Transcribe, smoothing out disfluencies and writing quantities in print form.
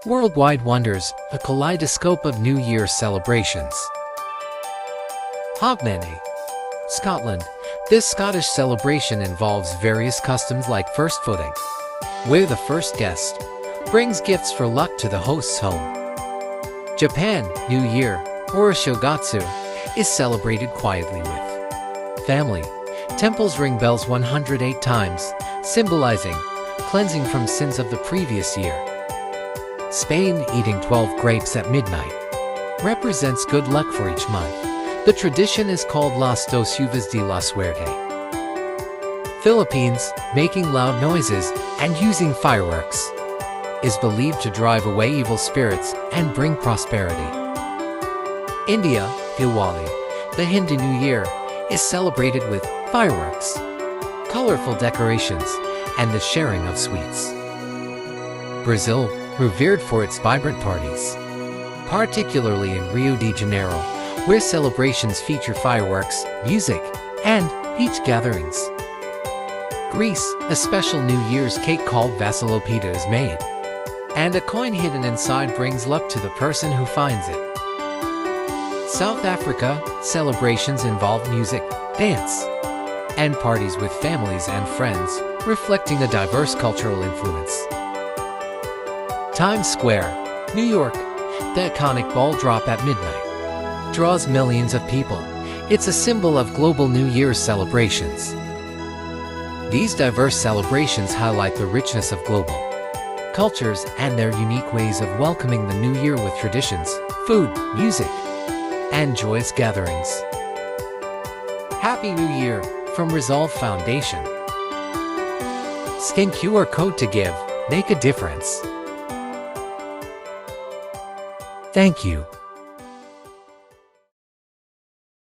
Worldwide Wonders, a kaleidoscope of New Year's celebrations. Hogmanay, Scotland. This Scottish celebration involves various customs like first footing, where the first guest brings gifts for luck to the host's home. Japan, New Year, or Oshogatsu, is celebrated quietly with family. Temples ring bells 108 times, symbolizing cleansing from sins of the previous year. Spain, eating 12 grapes at midnight represents good luck for each month. The tradition is called Las Doce Uvas de la Suerte. Philippines, making loud noises and using fireworks is believed to drive away evil spirits and bring prosperity. India, Diwali, the Hindu New Year, is celebrated with fireworks, colorful decorations, and the sharing of sweets. Brazil, revered for its vibrant parties, particularly in Rio de Janeiro, where celebrations feature fireworks, music, and beach gatherings. Greece, a special New Year's cake called Vasilopita is made, and a coin hidden inside brings luck to the person who finds it. South Africa, celebrations involve music, dance, and parties with families and friends, reflecting a diverse cultural influence. Times Square, New York, the iconic ball drop at midnight draws millions of people. It's a symbol of global New Year's celebrations. These diverse celebrations highlight the richness of global cultures and their unique ways of welcoming the new year with traditions, food, music, and joyous gatherings. Happy New Year from Resolve Foundation. Scan QR code to give, make a difference. Thank you.